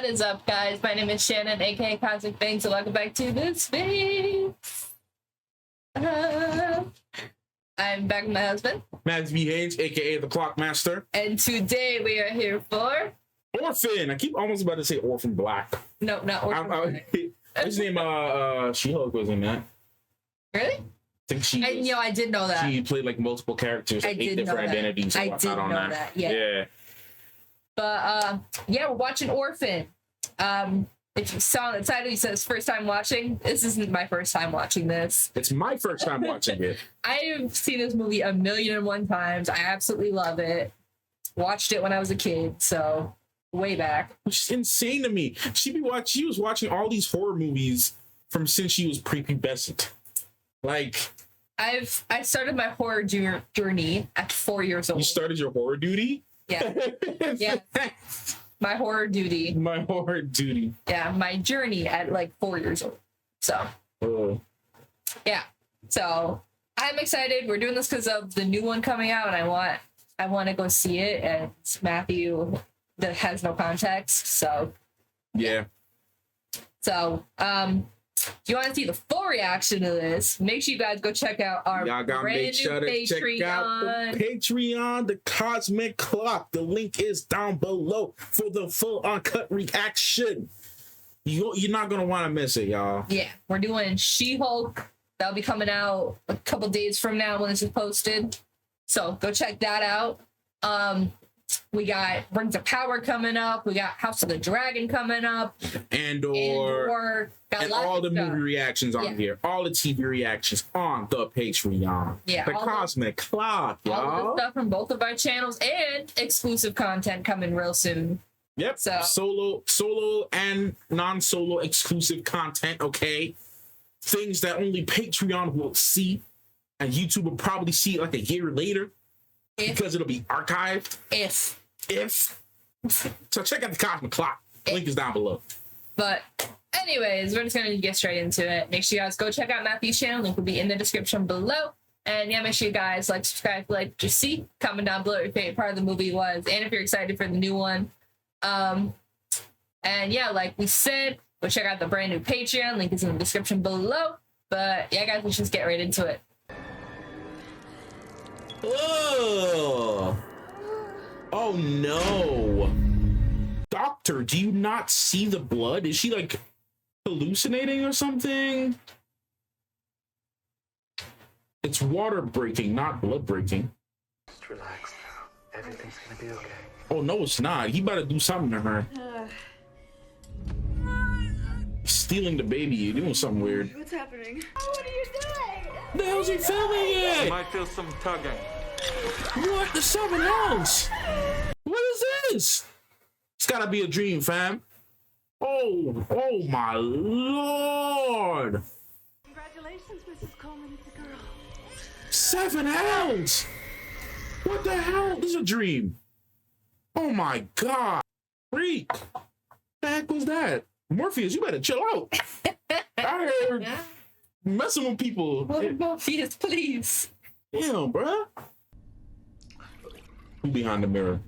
What is up, guys? My name is Shannon, aka Cosmic Bang, so welcome back to the space. I'm back with my husband, Mads V. Hayes, aka the Clock Master. and today we are here for Orphan. I keep almost about to say Orphan Black. no, not Orphan. His name She-Hulk was in that. Really? I think she I did know that. she played like multiple characters, like 8 different identities. I did know that. Yeah. But yeah, we're watching Orphan. If you saw the title, you said it's first time watching. This isn't my first time watching this. It's my first time watching it. I've seen this movie 1,000,001 times. I absolutely love it. Watched it when I was a kid, so way back. Which is insane to me. She was watching all these horror movies from since she was prepubescent. Like, I started my horror journey at 4 years old. you started your horror duty? Yeah. Yeah. My horror duty. My horror duty. Yeah, my journey at like 4 years old. So, yeah. So, I'm excited. We're doing this because of the new one coming out, and I want to go see it. And it's Matthew that has no context. So, Yeah. So, if you want to see the full reaction to this, make sure you guys go check out our Y'all gotta brand make sure new to check out the Patreon, the Cosmic Clock. The link is down below for the full uncut reaction. You're not gonna want to miss it, y'all. Yeah, we're doing She-Hulk. That'll be coming out a couple days from now when this is posted. So go check that out. We got Rings of Power coming up. We got House of the Dragon coming up. And stuff. all the movie reactions on here. All the TV reactions on the Patreon. Yeah. The Cosmic Clock, y'all. All the stuff from both of our channels and exclusive content coming real soon. Yep. So Solo and non-solo exclusive content, okay? Things that only Patreon will see. And YouTube will probably see it like a year later. Because it'll be archived. If. So check out the Cosmic Clock. Link is down below. But anyways, we're just going to get straight into it. Make sure you guys go check out Matthew's channel. Link will be in the description below. And yeah, make sure you guys like, subscribe, like, just see. Comment down below what your favorite part of the movie was. And if you're excited for the new one. And yeah, like we said, go check out the brand new Patreon. Link is in the description below. But yeah, guys, let's just get right into it. Oh no. Doctor, do you not see the blood? Is she like hallucinating or something? It's water breaking, not blood breaking. Just relax now. Everything's gonna be okay. Oh no, it's not. He better do something to her. Stealing the baby, you're doing something weird. What's happening? What are you doing? The hell's he filming it? You might feel some tugging. What? The 7 ounce? What is this? It's gotta be a dream, fam. Oh my lord. Congratulations, Mrs. Coleman. It's a girl. 7 ounce? What the hell? This is a dream. Oh my god. Freak. What the heck was that? Morpheus, you better chill out. I heard messing with people. Morpheus, please. Damn, bruh. Who behind the mirror?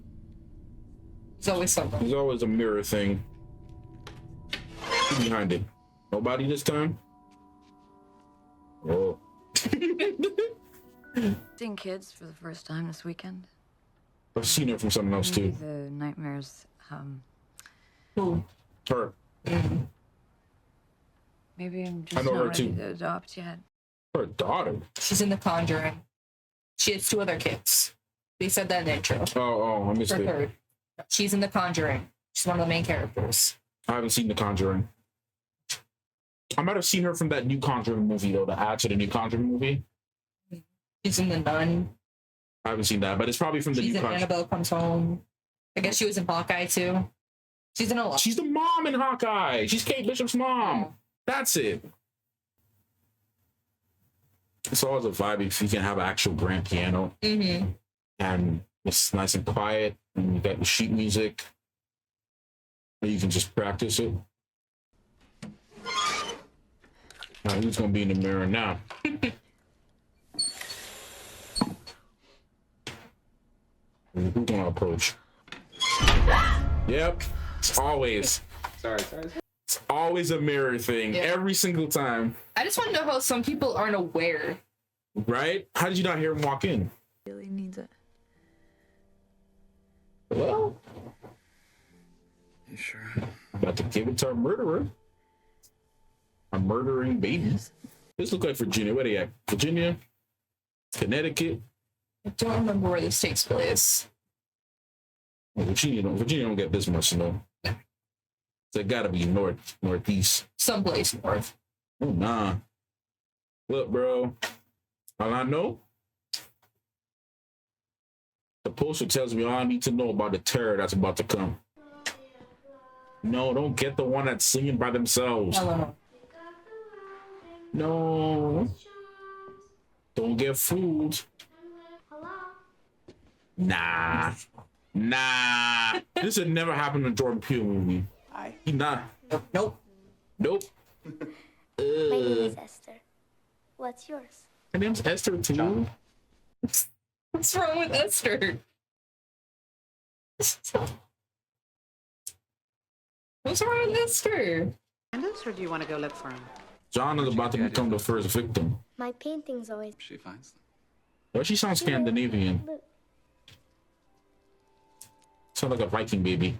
There's always something. There's always a mirror thing. Who behind it? Nobody this time? Oh. Seeing kids for the first time this weekend. I've seen her from something else Maybe too. the nightmares, Who? Her. maybe I'm I just know not her ready too. to adopt yet. Her daughter. She's in The Conjuring. She has 2 other kids. They said that in the intro. Oh, I missed Her it. third. She's in The Conjuring. She's one of the main characters. I haven't seen The Conjuring. I might have seen her from that new Conjuring movie though, the ad to the new Conjuring movie. She's in The Nun. I haven't seen that, but it's probably from the She's new in Conjuring. Annabelle Comes Home. I guess she was in Hawkeye too. She's in a lot. She's the mom in Hawkeye. She's Kate Bishop's mom. Yeah. That's it. It's always a vibe if you can have an actual grand piano and it's nice and quiet and you got the sheet music and you can just practice it. Now, who's gonna be in the mirror now? Who's gonna approach? Yep, it's always Sorry. It's always a mirror thing, every single time. I just want to know how some people aren't aware. Right? How did you not hear him walk in? Really needs it. Well, You sure? I'm about to give it to a murderer. A murdering baby. This look like Virginia. Where they at? Virginia? Connecticut? I don't remember where this takes place. Well, Virginia don't get this much snow. So it gotta be northeast. Someplace north. Oh nah. Look, bro. All I know, the poster tells me all I need to know about the terror that's about to come. No, don't get the one that's singing by themselves. Hello. No. Don't get fooled. Nah. This would never happen in a Jordan Peele movie. He not. Nope. Nope. My name is Esther. What's yours? Her name's Esther too. What's wrong with Esther? What's wrong with Esther? Or do you want to go look for him? John is about to become the first victim. My paintings always She finds them. Well, she sounds Scandinavian. blue. Sounds like a Viking baby.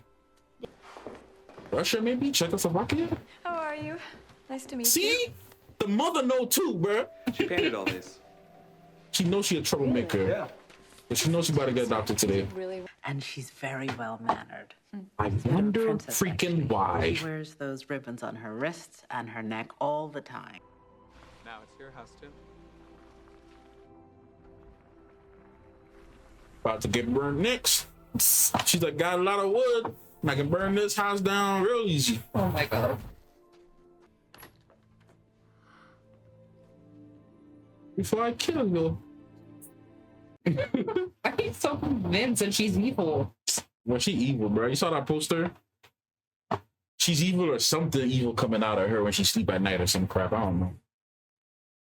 Russia, maybe? Czechoslovakia? How are you? Nice to meet you. See? The mother know too, bruh. She painted all these. She knows she a troublemaker. Yeah. But she knows she about to get adopted today. Really? And she's very well mannered. I wonder Princess, freaking why. She wears those ribbons on her wrists and her neck all the time. Now it's your house too. About to get burned next. She's like, got a lot of wood. And I can burn this house down real easy. Oh my god. Before I kill her. I ain't so convinced that she's evil. Well, she evil, bro. You saw that poster? She's evil or something evil coming out of her when she sleep at night or some crap. I don't know.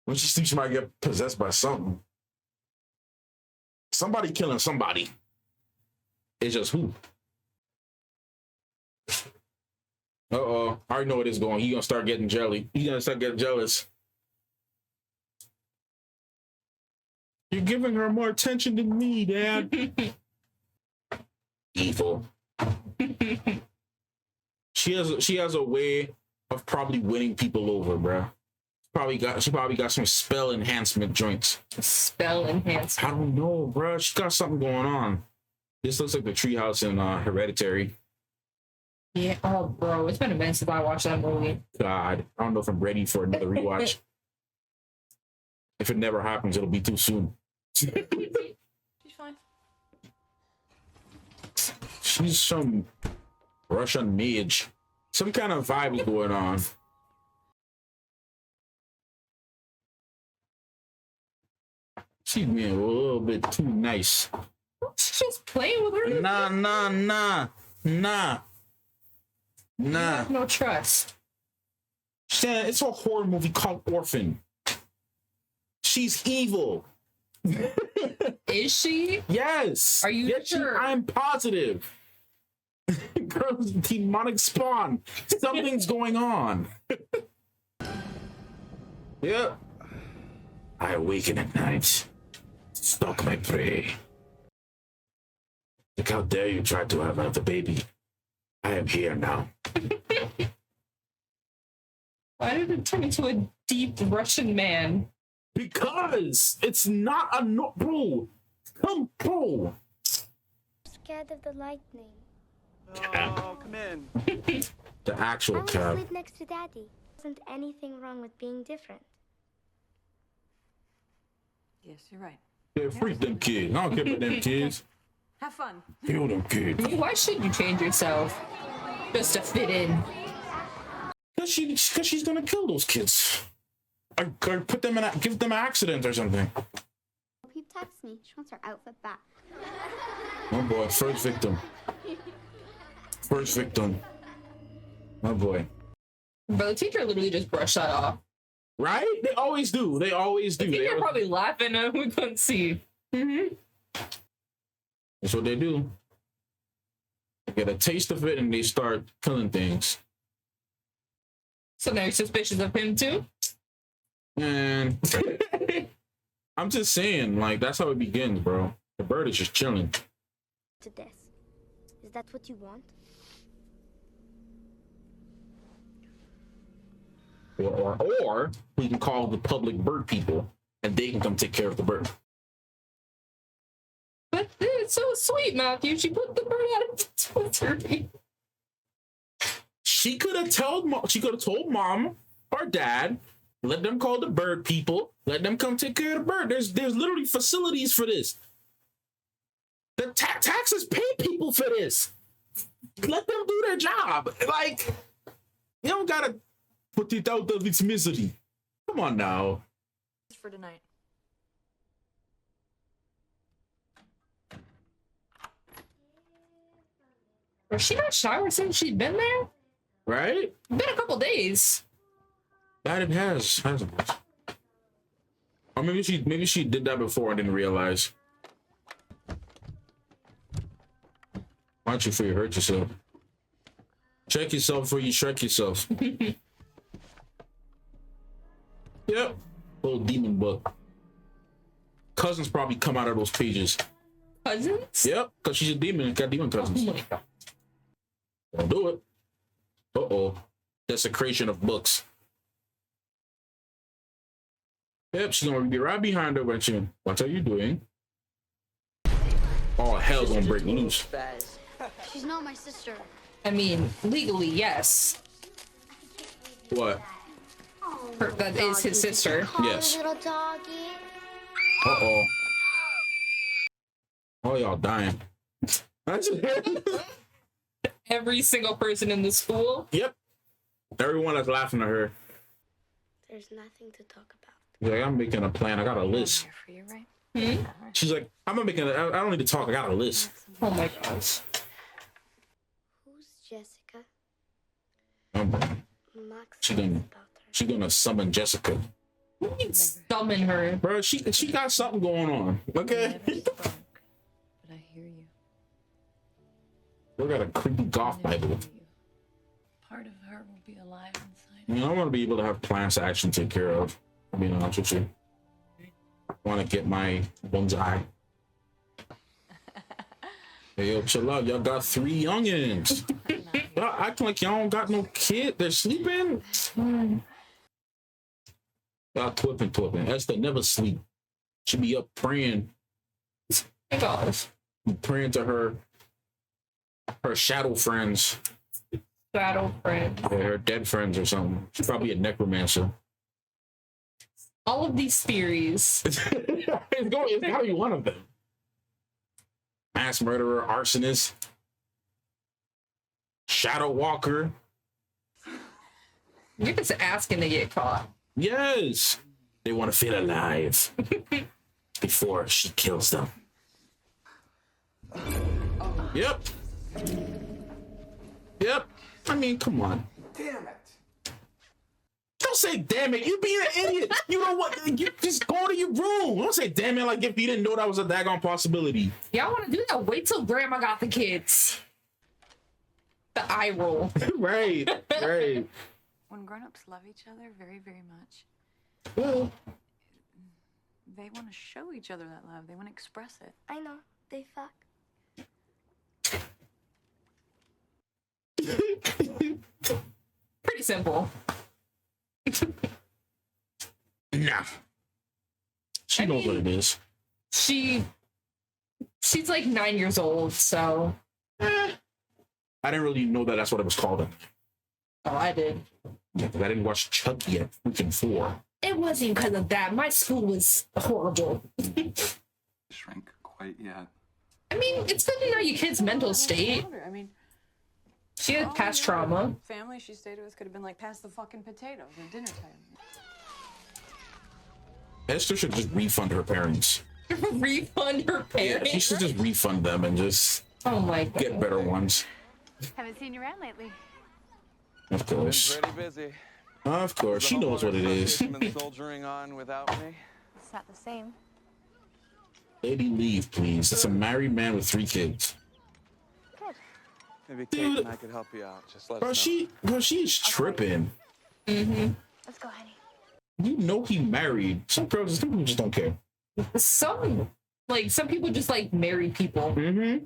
When she sleeps, she might get possessed by something. Somebody killing somebody. It's just who? Uh-oh. I already know where this is going. He gonna start getting jelly. He's gonna start getting jealous. You're giving her more attention than me, Dad. Evil. She has a way of probably winning people over, bro. She probably got some spell enhancement joints. Spell enhancement. I don't know, bro. She got something going on. This looks like the treehouse in Hereditary. Yeah. Oh, bro. It's been a minute since I watched that movie. God, I don't know if I'm ready for another rewatch. If it never happens, it'll be too soon. She's fine. She's some Russian mage. Some kind of vibe is going on. She's being a little bit too nice. She's just playing with her. Nah. You have no trust. Stan, it's a horror movie called Orphan. She's evil. Is she? Yes. Are you Yes, sure? I'm positive. Girl's demonic spawn. Something's going on. Yep. I awaken at night. Stalk my prey. Look how dare you try to have another baby. I am here now. Why did it turn into a deep Russian man? Because it's not a no, bro. Come, bro. Scared of the lightning. Oh, come in. The I actual want to cab. sleep next to Daddy. Isn't anything wrong with being different? Yes, you're right. Yeah, freak them kids. I don't care about them kids. Have fun. Kill them kids. Why should you change yourself? Just to fit in. Cause she's gonna kill those kids. Or put them in give them an accident or something. He texts me. She wants her outfit back. Oh boy, first victim. First victim. Oh boy. But the teacher literally just brushed that off. Right? They always do. They always do. I think They they're always- probably laughing and we couldn't see. Mm-hmm. That's what they do. They get a taste of it and they start killing things. So now you're suspicious of him too? And I'm just saying, like, that's how it begins, bro. The bird is just chilling. To this. Is that what you want? Or we can call the public bird people and they can come take care of the bird. But it's so sweet, Matthew. She put the bird out of dispensary. She could have told mom or dad, let them call the bird people, let them come take care of the bird. There's literally facilities for this. The taxes pay people for this. Let them do their job. Like, you don't gotta put it out of its misery. Come on now. For tonight. Was she not showered since she'd been there? Right? Been a couple days. That it hasn't it? Or maybe she did that before and didn't realize. Watch you before you hurt yourself. Check yourself before you shrek yourself. Yep. Little demon book. Cousins probably come out of those pages. Cousins? Yep, because she's a demon. Got demon cousins. Oh my God. Don't do it. Uh-oh. Desecration of books. Yep, she's gonna be right behind her when she. What are you doing? Oh, hell's gonna break loose. She's not my sister. I mean, legally, yes. What? That is his sister. Yes. Little doggy. Uh-oh. Oh, y'all dying. Every single person in the school. Yep. Everyone that's laughing at her. There's nothing to talk about. She's like, I'm making a plan. I got a list. For you, right? She's like, I don't need to talk. I got a list. Oh my gosh. Who's Jessica? Max She knows gonna- about her. She's gonna summon Jessica. Who needs summon her? Bro, she got something going on. Okay. Never spoke, but I hear you. We got a creepy goth Bible. Part of her will be alive inside. You know, I want to be able to have plans to actually take care of. I mean, honest with you. I want to get my one's eye. Hey, yo, chill out. Y'all got 3 youngins. Y'all acting like y'all don't got no kid. They're sleeping. Y'all twipping. Esther never sleep. She be up praying. Oh my gosh. Praying to her shadow friends. Shadow friend. Yeah, her dead friends or something. She's probably a necromancer. All of these theories. It's gotta be one of them. Mass murderer, arsonist, shadow walker. You're just asking to get caught. Yes. They want to feel alive before she kills them. Yep. I mean, come on. Damn it! Don't say damn it. You being an idiot. You know what? You just go to your room. Don't say damn it like if you didn't know that was a daggone possibility. Y'all want to do that? Wait till grandma got the kids. The eye roll. Right. When grown-ups love each other very, very much, Well, they want to show each other that love. They want to express it. I know. They fuck. Pretty simple. nah. She knows what it is. She's like 9 years old, so. I didn't really know that that's what it was called. Oh, I did. Yeah, 'cause I didn't watch Chucky at freaking 4. It wasn't because of that. My school was horrible. Shrink quite yet. I mean, it's good to know your kid's mental state. I mean, She had past trauma. family she stayed with could have been like, pass the fucking potatoes at dinner time. Esther should just refund her parents. Refund her Yeah, parents. she should just refund them and just Oh my god. get better ones. Haven't seen you around lately. Of course. Pretty busy. Of course. She knows what it is. Been soldiering on without me. It's not the same. Lady, leave, please. It's a married man with 3 kids. Maybe Kate Dude. and I could help you out. Just let us know. Bro, she's tripping. Mm-hmm. Let's go, honey. You know he married. Some people just don't care. Some people just like marry people. Mm-hmm.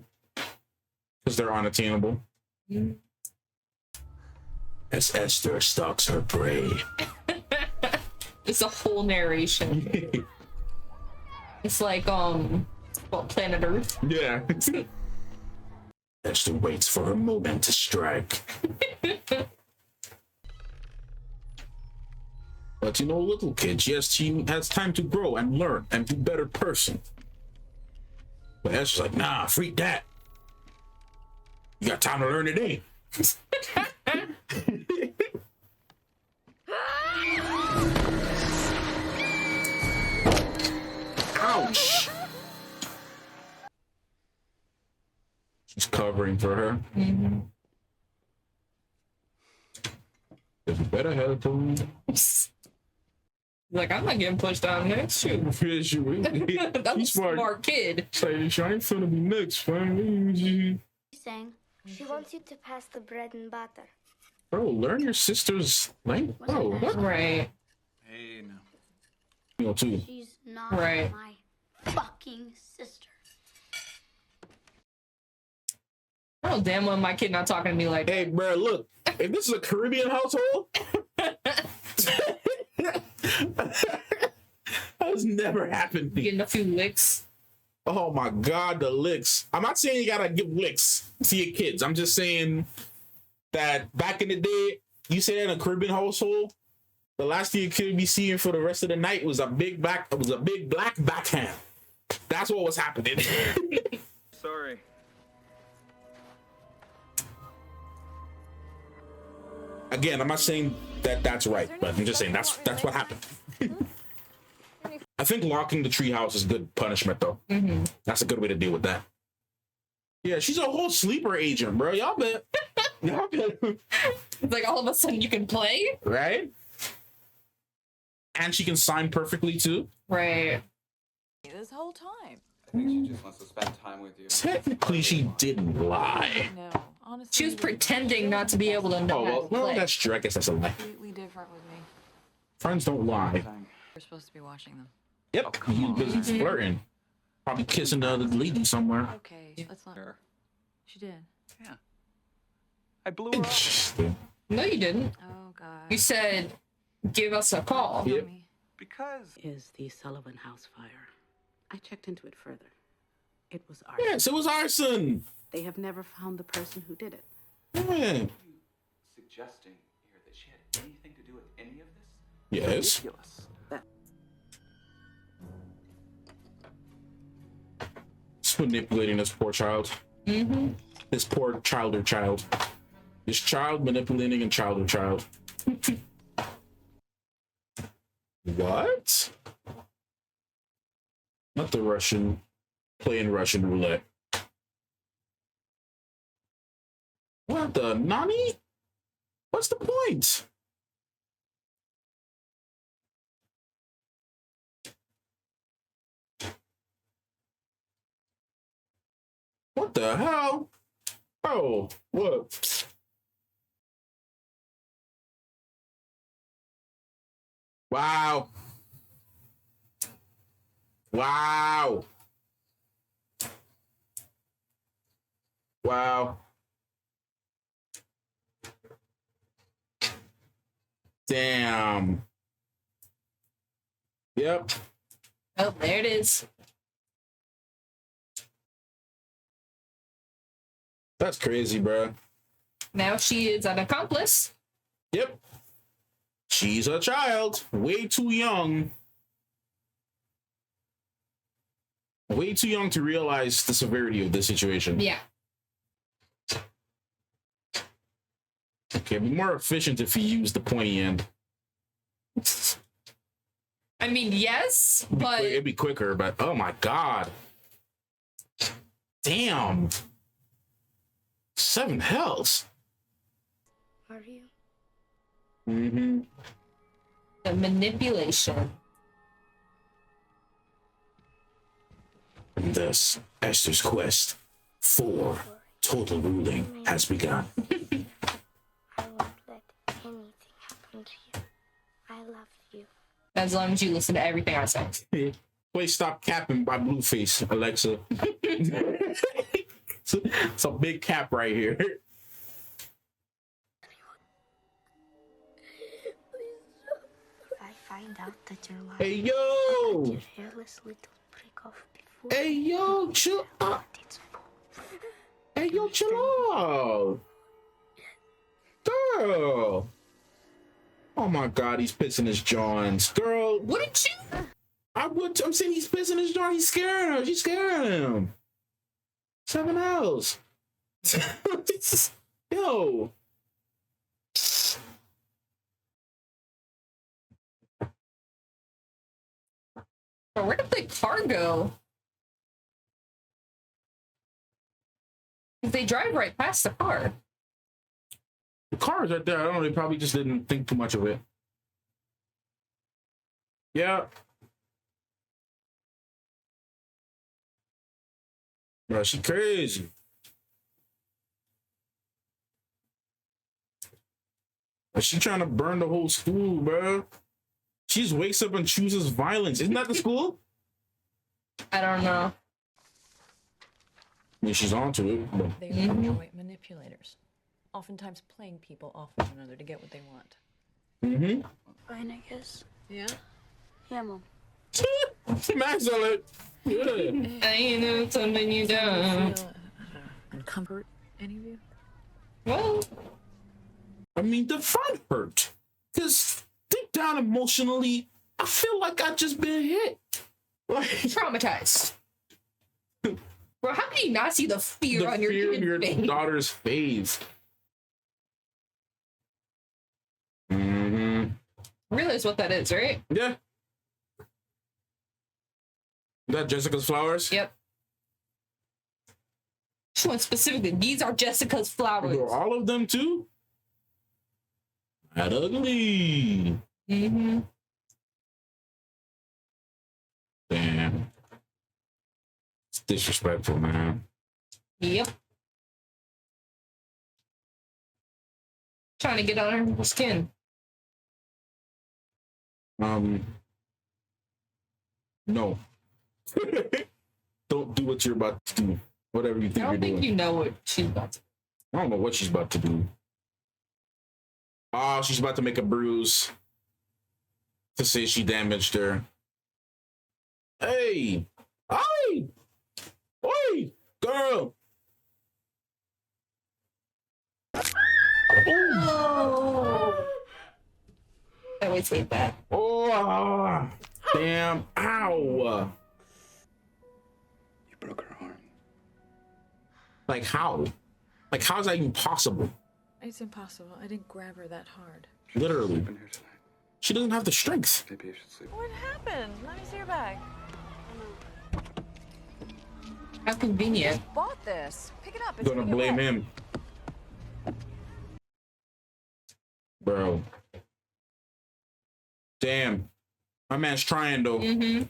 Because they're unattainable. Mm-hmm. As Esther stalks her prey. It's a whole narration. It's like Planet Earth. Yeah. Esther waits for her moment to strike. But you know, little kid, she has time to grow and learn and be a better person. But Esther's like, nah, freak that. You got time to learn today. Ouch. She's covering for her. Mm-hmm. You better have to. Like, I'm not getting pushed on next. Shoot. That's That's a smart kid. Say, I ain't finna be next, man. She's saying she wants you to pass the bread and butter. Bro, learn your sister's language. Oh, what? Right. Hey, no. You know, too. She's not Right. my fucking sister. Oh, damn well my kid not talking to me like Hey, bro, look. If this is a Caribbean household, that's never happened. getting a few licks. Oh my God, the licks. I'm not saying you gotta give licks to your kids. I'm just saying that back in the day, you say that in a Caribbean household, the last thing you could be seeing for the rest of the night was a big black backhand. That's what was happening. Sorry. Again, I'm not saying that that's right, but I'm just saying that's what happened. I think locking the treehouse is good punishment, though. Mm-hmm. That's a good way to deal with that. Yeah, she's a whole sleeper agent, bro. Y'all bet. Y'all bet. It's like all of a sudden you can play. Right? And she can sign perfectly, too. Right. This whole time. I think she just wants to spend time with you. Technically, she didn't lie. No, honestly. She was pretending not to be able to know Oh, how well, to play. that's true. I guess that's a lie. completely different with me. Friends don't lie. We're supposed to be watching them. Yep. He's busy flirting. Probably kissing the other lady somewhere. Okay, let's not. Sure. She did. Yeah. I blew her up. Interesting. No, you didn't. Oh God. You said, give us a call. Yep. Tell me. Because Is the Sullivan house fire. I checked into it further. It was arson. Yes, it was arson. They have never found the person who did it. Yeah. suggesting here that she had anything to do with any of this? Yes. Ridiculous. It's manipulating this poor child. Mm-hmm. This poor child or child. This child manipulating a child or child. What? Not the Russian playing Russian roulette. What the nani? What's the point? What the hell? Oh, what? Wow. Wow. Wow. Damn. Yep. Oh, there it is. That's crazy, bro. Now she is an accomplice. Yep. She's a child. Way too young. Way too young to realize the severity of the situation. Yeah. Okay, be more efficient if you use the pointy end. I mean, yes, but It'd be quicker, but oh my god. Damn. 7 hells. Are you? Mm-hmm. the manipulation. And thus, Esther's quest for total ruling has begun. I won't let anything happen talking to you. I love you. As long as you listen to everything I say. Please stop capping by Blueface, Alexa. It's a big cap right here. If I find out that you're lying, Hey, I'll cut yo! your hairless little prick off before. Hey, yo, chill out. It's Hey, yo, chill out. Girl. Oh my God, he's pissing his Johns. Girl, Wouldn't you? I'm saying he's pissing his John. He's scaring her. She's scaring him. 7 L's. Yo. Bro, where did the car go? They drive right past the car. The car is right there. I don't know. They probably just didn't think too much of it. Yeah. Bro, she crazy. But she trying to burn the whole school, bro. She just wakes up and chooses violence. Isn't that the school? I don't know. I mean, she's onto it. But They are joint manipulators, oftentimes playing people off one another to get what they want. mm-hmm. fine, I guess. Yeah? Yeah, Mom. Max on it. Yeah. I know something you don't. Feel uncomfort, any of you? Well, I mean, the front hurt. Because deep down emotionally, I feel like I just been hit. Like, traumatized. Bro, how can you not see the fear the on your fear in kid's your face? daughter's face. Mm-hmm. Realize what that is, right? Yeah. Is that Jessica's flowers? Yep. She went specifically. These are Jessica's flowers. Bro, all of them too? That ugly. Mm-hmm. Damn. It's disrespectful, man. Yep. Trying to get on her skin. No. Don't do what you're about to do. Whatever you I think you're don't think doing. you know what she's about to. I don't know what she's about to do. Oh, she's about to make a bruise to say she damaged her. Hey! Hey! Hey! Girl! Oh! I always hate that. Oh! Ah. Damn! Ow! You broke her arm. Like how? Like how is that even possible? It's impossible. I didn't grab her that hard. Literally. Sleep in here tonight. She doesn't have the strength. Maybe you should sleep. What happened? Let me see your bag. How convenient. Bought this. Pick it up. It's Gonna blame him. Bro. Damn. My man's trying though. Mm-hmm.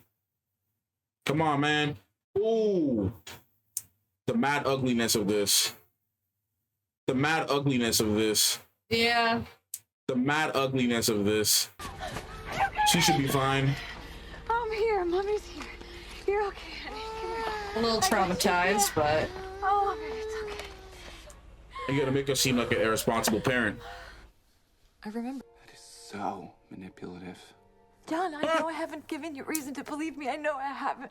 Come on, man. Ooh. The mad ugliness of this. The mad ugliness of this. Yeah. The mad ugliness of this. She should be fine. I'm here. Mommy's here. You're okay, honey. Come here. A little traumatized, but Oh, baby, it's okay. You gotta make her seem like an irresponsible parent. I remember. That is so manipulative. John, I know I haven't given you reason to believe me. I know I haven't.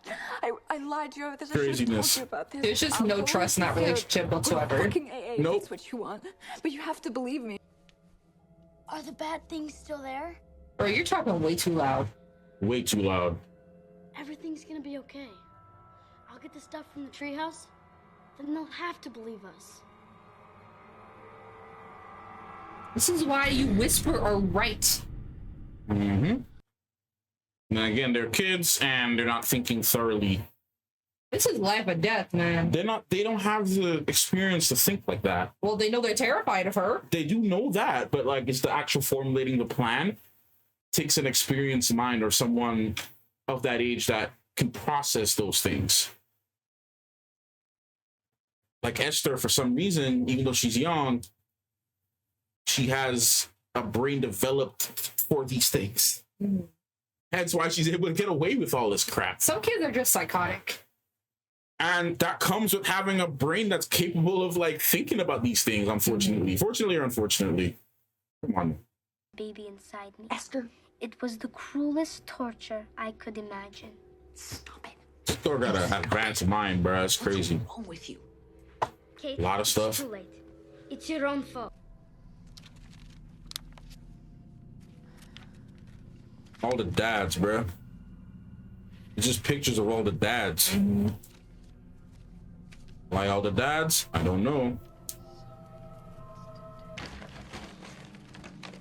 I lied to you about this. Craziness. I should have told you about this. there's just I'll no go trust in that with you. relationship whatsoever. Working AA, if Nope. that's what you want. But you have to believe me. Are the bad things still there? Bro, you're talking way too loud. Way too loud. Everything's gonna be okay. I'll get the stuff from the treehouse. Then they'll have to believe us. This is why you whisper or write. Mm-hmm. And again, they're kids and they're not thinking thoroughly. This is life or death, man. They don't have the experience to think like that. Well, they know they're terrified of her. They do know that, but like it's the actual formulating the plan takes an experienced mind or someone of that age that can process those things. Like Esther, for some reason, even though she's young, she has a brain developed for these things. Mm-hmm. That's why she's able to get away with all this crap. Some kids are just psychotic. And that comes with having a brain that's capable of like thinking about these things, unfortunately. Fortunately or unfortunately. Come on. Baby inside me. Esther, it was the cruelest torture I could imagine. Stop it. This girl got an advanced mind, bro. That's crazy. What's wrong with you? Kate, A lot of stuff. it's too late. It's your own fault. All the dads, bro. It's just pictures of all the dads. Mm-hmm. Like all the dads? I don't know.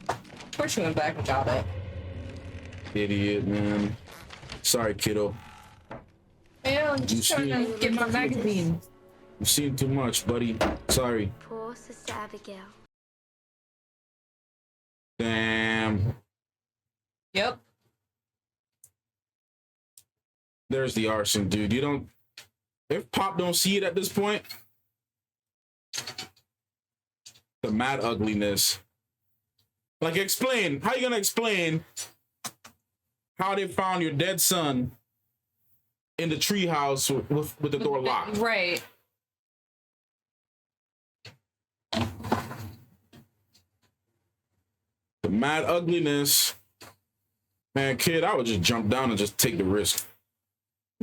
Of course she went back and got it. Idiot, man. Sorry, kiddo. Yeah, I'm just trying to get my magazine. You've seen too much, buddy. Sorry. Poor Sister Abigail. Damn. Yep. There's the arson, dude. You don't... If Pop don't see it at this point... The mad ugliness. Like, explain. How you gonna explain how they found your dead son in the treehouse with the door locked? Right. The mad ugliness. Man, kid, I would just jump down and just take the risk.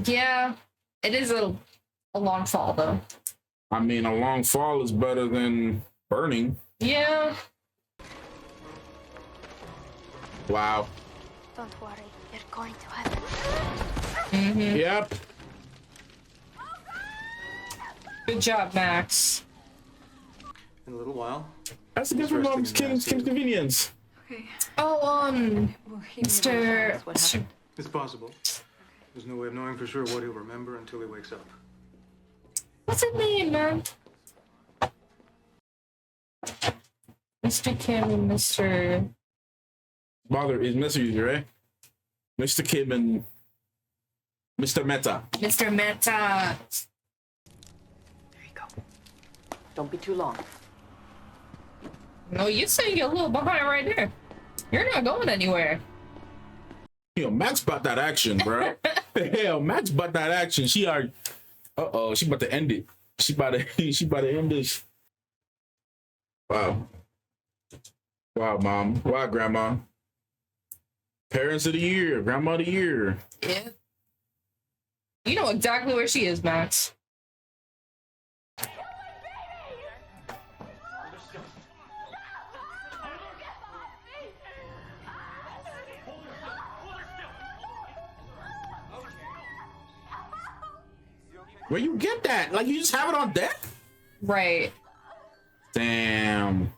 Yeah. It is a long fall, though. I mean, a long fall is better than burning. Yeah. Wow. Don't worry, you're going to heaven. Mm-hmm. Yep. Good job, Max. In a little while. That's the difference from Kim's convenience. Okay. Oh, Well, he may Mr. have what happened. It's possible. There's no way of knowing for sure what he'll remember until he wakes up. What's his name, man? Mr. Kim and Mr. Bother is Mr. right? Mr. Kim and Mr. Meta. Mr. Meta. There you go. Don't be too long. No, you say you're a little behind right there. You're not going anywhere. Yo, Max bought that action, bro. Hell, Max bought that action. She are. Uh-oh, she about to end it. She about to end this. Wow. Wow, mom. Wow, grandma. Parents of the year, grandma of the year. Yeah. You know exactly where she is, Max. Where you get that? Like, you just have it on deck? Right. Damn.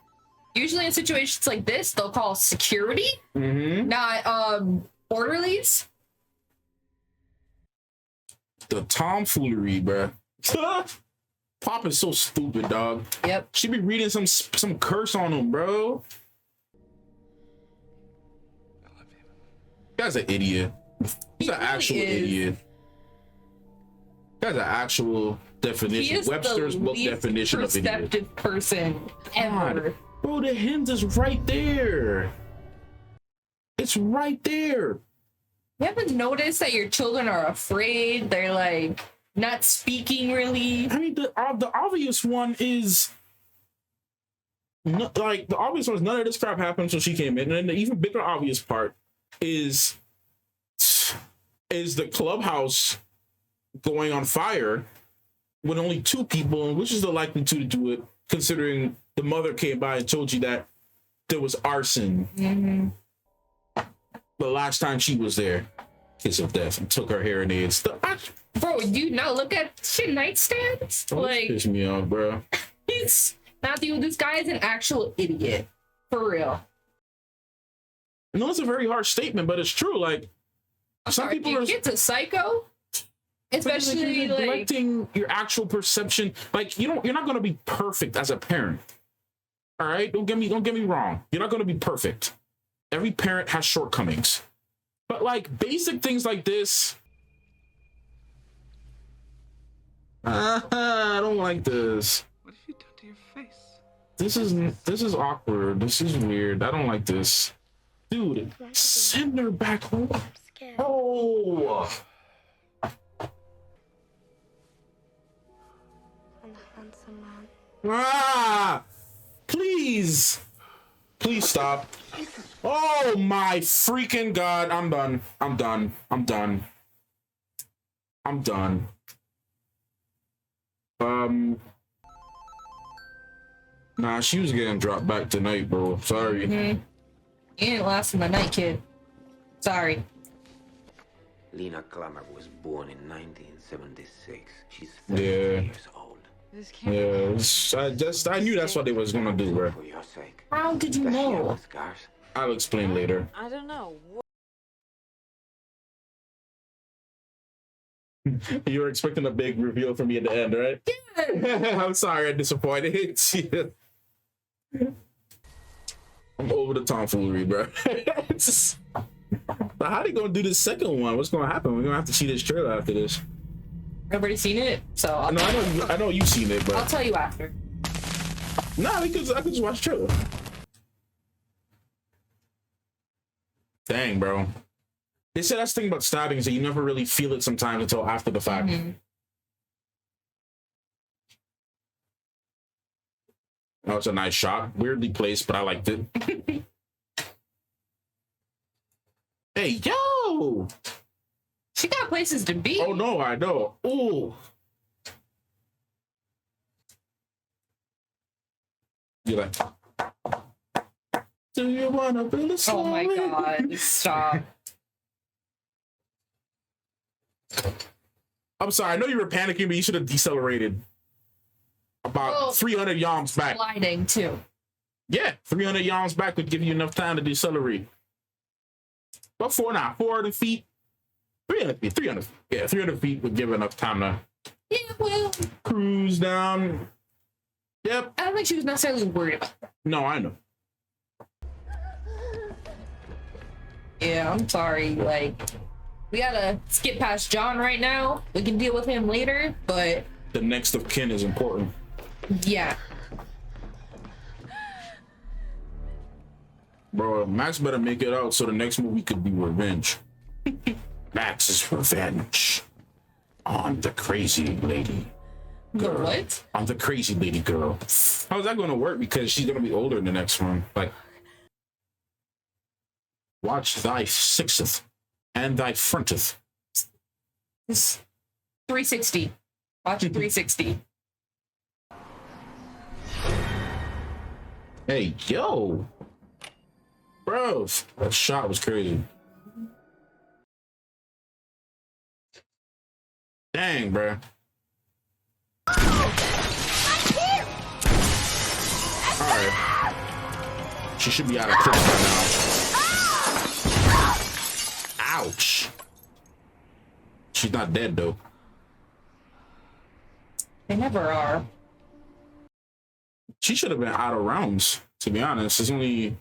Usually in situations like this, they'll call security, not orderlies. The tomfoolery, bruh. Pop is so stupid, dog. Yep. She be reading some curse on him, bro. Guy's an idiot. He's an actual idiot. Guy's an actual definition. He is Webster's the book least definition of idiot. perceptive person ever. God. Bro, the hint is right there. It's right there. You haven't noticed that your children are afraid? They're like not speaking really. I mean, the obvious one is like the obvious one is none of this crap happened until she came in, and then the even bigger obvious part is the clubhouse going on fire with only two people, and which is the likelihood to do it, considering the mother came by and told you that there was arson the last time she was there. Kiss of death and took her hearing aids. Bro, do you not look at shit nightstands? Don't Like, piss me off, bro. he's Matthew, this guy is an actual idiot. For real. I know it's a very harsh statement, but it's true. Like, some people your are kid's a psycho. Especially you're like neglecting your actual perception. Like, you're not gonna be perfect as a parent. All right? Don't get me wrong. You're not gonna be perfect. Every parent has shortcomings. But like basic things like this. I don't like this. What have you done to your face? this is awkward. This is weird. I don't like this. Dude, send her back home. Oh. And a handsome man. Ah! Please. Please stop. Oh my freaking God. I'm done. I'm done. I'm done. I'm done. Nah, she was getting dropped back tonight, bro. Sorry. You ain't lasting the night, kid. Sorry. Lena Klammer was born in 1976. She's 30 Yeah. years old. Yeah, I knew that's what they was gonna do, bro. For your sake. How did you Does she have know? the scars? I'll explain later. I don't know. You were expecting a big reveal from me at the end, right? Yeah. I'm sorry, I'm disappointed. I'm over the tomfoolery, bro. But how they gonna do the second one? What's gonna happen? We're gonna have to see this trailer after this. Nobody's seen it, so I know you've seen it, but I'll tell you after. nah, because I could just watch the trailer. Dang, bro. They said that's the thing about stabbings that you never really feel it sometimes until after the fact. Oh, it's a nice shot. Weirdly placed, but I liked it. Hey, yo! She got places to be. Oh, no, I know. Ooh. You're like, do you want to build a Oh my God, stop. I'm sorry. I know you were panicking, but you should have decelerated about 300 yawns back. Sliding, too. Yeah, 300 yawns back would give you enough time to decelerate. About 400 feet. 300 feet. 300 feet. Yeah, 300 feet would give enough time to cruise down. Yep. I don't think she was necessarily worried about that. No, I know. Yeah, I'm sorry. Like, we gotta skip past John right now. We can deal with him later, but the next of kin is important. Yeah. Bro, Max better make it out so the next movie could be revenge. Max's revenge on the crazy lady girl. The what? On the crazy lady girl. How's that going to work? Because she's going to be older in the next one. Like, watch thy sixth and thy fronteth. It's 360. Watch 360. Hey, yo. Bro, that shot was crazy. Dang, bro. Alright. She should be out of prison by now. Ouch. She's not dead, though. They never are. She should have been out of rounds, to be honest. There's only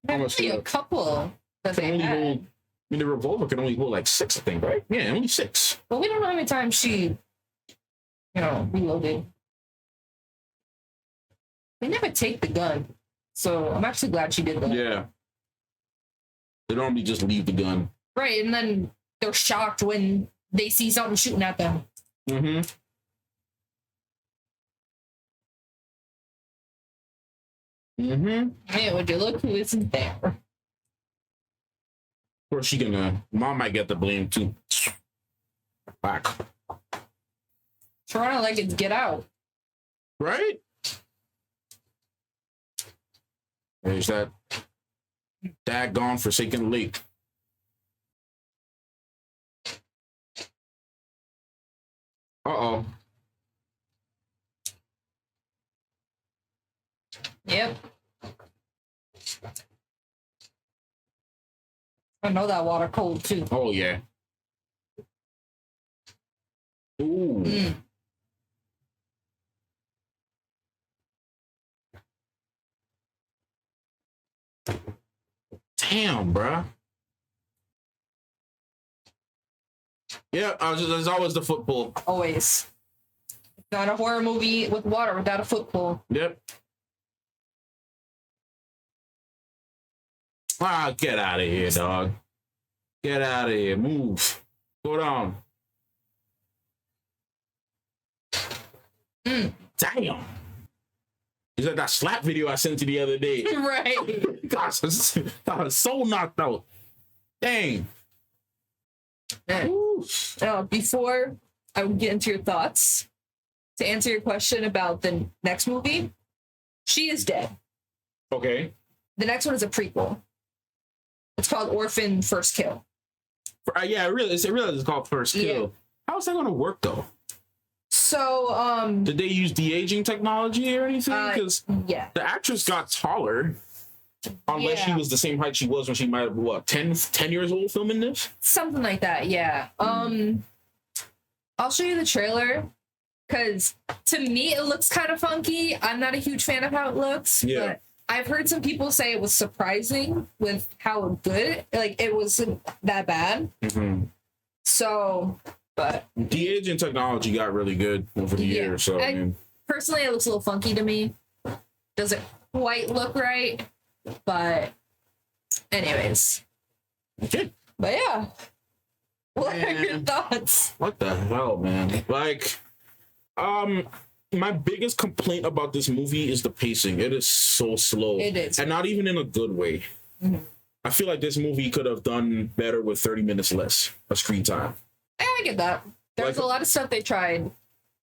almost a couple that they had. I mean, the revolver can only hold like 6, I think, right? Yeah, only 6. But we don't know how many times she, reloaded. They never take the gun. So I'm actually glad she did that. Yeah. They normally just leave the gun. Right, and then they're shocked when they see something shooting at them. Mm-hmm. Mm-hmm. Man, would you look who isn't there? Of course, Mom might get the blame too. Back. Toronto like it's get out. Right? There's that daggone forsaken lake. Uh-oh. Yep. I know that water cold too. Oh yeah. Ooh. Damn, bruh. Yeah, there's always the football. Always. Not a horror movie with water without a football. Yep. Ah, get out of here, dog. Get out of here. Move. Go down. Damn. It's like that slap video I sent you the other day. Right. Gosh, I was so knocked out. Dang. Before I would get into your thoughts, to answer your question about the next movie, she is dead. Okay. The next one is a prequel. It's called Orphan First Kill. Yeah, I realize it's called First Kill. Yeah. How's that going to work, though? So, did they use de-aging technology or anything? Because yeah, the actress got taller. Unless she was the same height she was when she might have, what, 10 years old filming this? Something like that, yeah. I'll show you the trailer, because to me it looks kind of funky. I'm not a huge fan of how it looks, but I've heard some people say it was surprising with how good, like, it wasn't that bad. So, but de-aging technology got really good over the years. So, I mean, personally, it looks a little funky to me. Doesn't quite look right, but anyways. Okay. But yeah. What are your thoughts? What the hell, man? Like, my biggest complaint about this movie is the pacing. It is so slow. It is. And not even in a good way. I feel like this movie could have done better with 30 minutes less of screen time. I get that. There's Like, a lot of stuff they tried.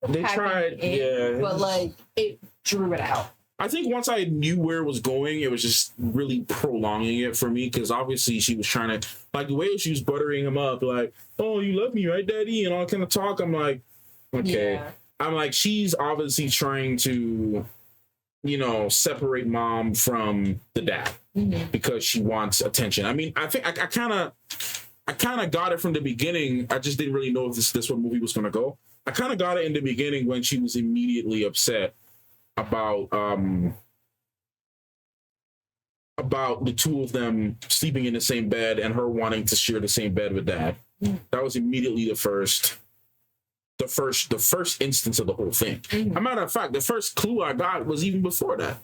They tried, yeah. But, like, it drew it out. I think once I knew where it was going, it was just really prolonging it for me, because obviously she was trying to, like, the way she was buttering him up, like, oh, you love me, right, daddy? And all kind of talk. I'm like, okay. Yeah. I'm like, she's obviously trying to, you know, separate mom from the dad because she wants attention. I mean, I think I kind of got it from the beginning. I just didn't really know if this what movie was going to go. I kind of got it in the beginning when she was immediately upset about the two of them sleeping in the same bed and her wanting to share the same bed with dad. That was immediately the first instance of the whole thing. As a matter of fact, the first clue I got was even before that.